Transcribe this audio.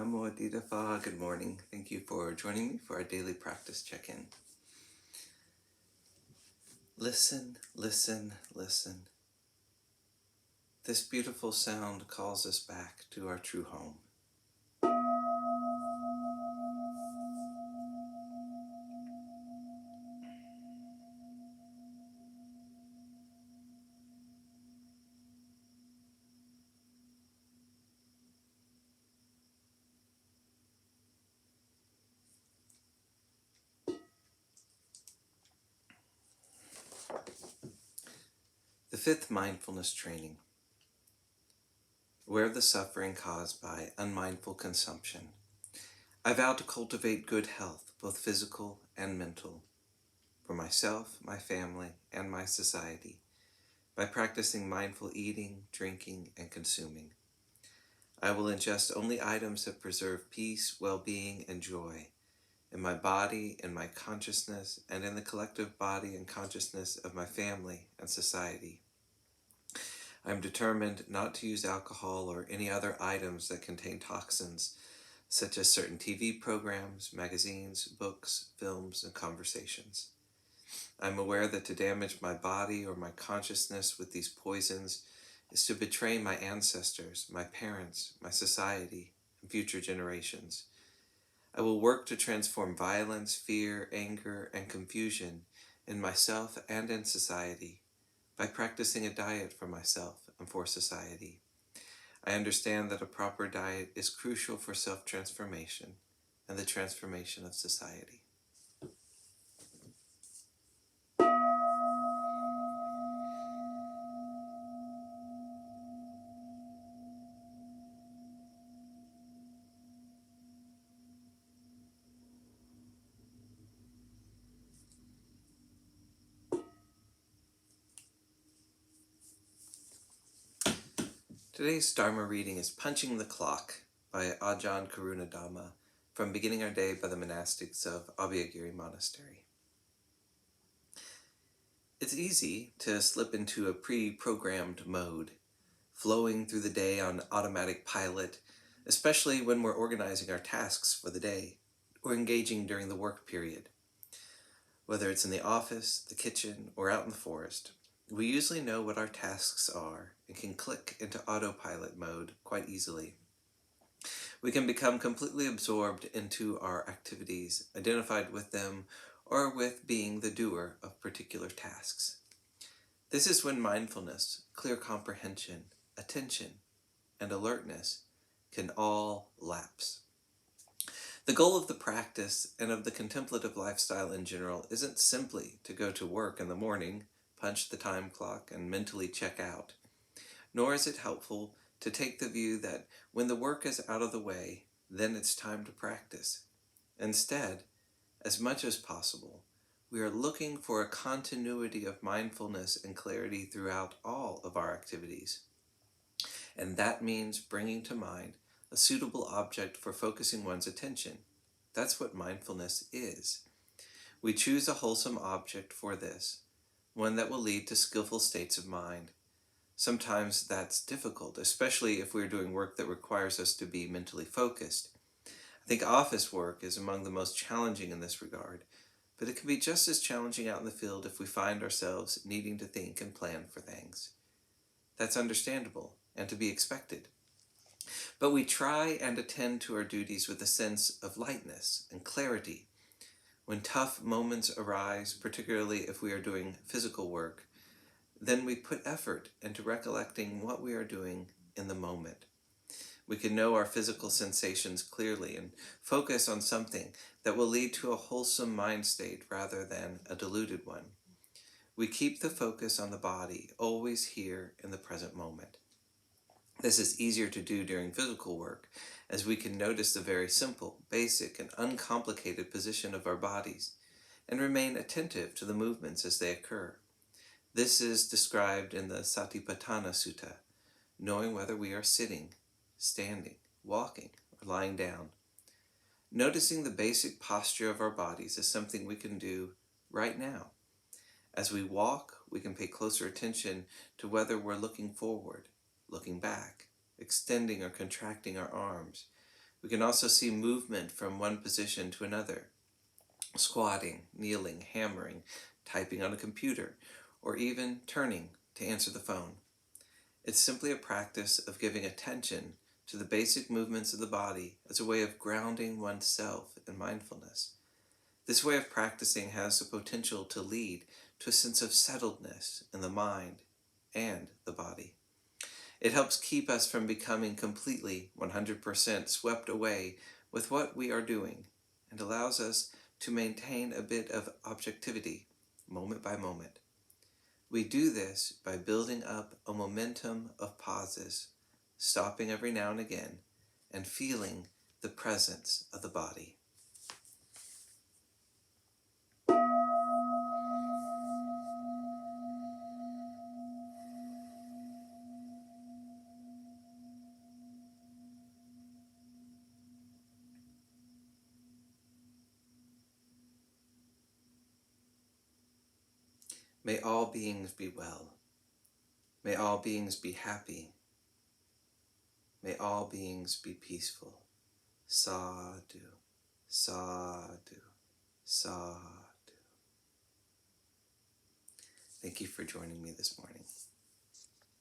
Namo Phat. Good morning. Thank you for joining me for our daily practice check-in. Listen, listen, listen. This beautiful sound calls us back to our true home. The fifth mindfulness training. Aware of the suffering caused by unmindful consumption. I vow to cultivate good health, both physical and mental, for myself, my family, and my society, by practicing mindful eating, drinking, and consuming. I will ingest only items that preserve peace, well-being, and joy in my body, in my consciousness, and in the collective body and consciousness of my family and society. I am determined not to use alcohol or any other items that contain toxins, such as certain TV programs, magazines, books, films, and conversations. I am aware that to damage my body or my consciousness with these poisons is to betray my ancestors, my parents, my society, and future generations. I will work to transform violence, fear, anger, and confusion in myself and in society by practicing a diet for myself and for society. I understand that a proper diet is crucial for self-transformation and the transformation of society. Today's Dharma reading is Punching the Clock by Ajahn Karuna Dhamma from Beginning Our Day by the monastics of Abhayagiri Monastery. It's easy to slip into a pre-programmed mode, flowing through the day on automatic pilot, especially when we're organizing our tasks for the day or engaging during the work period. Whether it's in the office, the kitchen, or out in the forest, we usually know what our tasks are and can click into autopilot mode quite easily. We can become completely absorbed into our activities, identified with them, or with being the doer of particular tasks. This is when mindfulness, clear comprehension, attention, and alertness can all lapse. The goal of the practice and of the contemplative lifestyle in general isn't simply to go to work in the morning, punch the time clock, and mentally check out. Nor is it helpful to take the view that when the work is out of the way, then it's time to practice. Instead, as much as possible, we are looking for a continuity of mindfulness and clarity throughout all of our activities. And that means bringing to mind a suitable object for focusing one's attention. That's what mindfulness is. We choose a wholesome object for this, one that will lead to skillful states of mind. Sometimes that's difficult, especially if we're doing work that requires us to be mentally focused. I think office work is among the most challenging in this regard, but it can be just as challenging out in the field if we find ourselves needing to think and plan for things. That's understandable and to be expected. But we try and attend to our duties with a sense of lightness and clarity. When tough moments arise, particularly if we are doing physical work, then we put effort into recollecting what we are doing in the moment. We can know our physical sensations clearly and focus on something that will lead to a wholesome mind state rather than a deluded one. We keep the focus on the body, always here in the present moment. This is easier to do during physical work, as we can notice the very simple, basic, and uncomplicated position of our bodies, and remain attentive to the movements as they occur. This is described in the Satipatthana Sutta, knowing whether we are sitting, standing, walking, or lying down. Noticing the basic posture of our bodies is something we can do right now. As we walk, we can pay closer attention to whether we're looking forward, looking back, extending or contracting our arms, We can also see movement from one position to another, squatting, kneeling, hammering, typing on a computer, or even turning to answer the phone. It's simply a practice of giving attention to the basic movements of the body as a way of grounding oneself in mindfulness. This way of practicing has the potential to lead to a sense of settledness in the mind and the body. It helps keep us from becoming completely 100% swept away with what we are doing and allows us to maintain a bit of objectivity moment by moment. We do this by building up a momentum of pauses, stopping every now and again, and feeling the presence of the body. May all beings be well. May all beings be happy. May all beings be peaceful. Sadhu, sadhu, sadhu. Thank you for joining me this morning.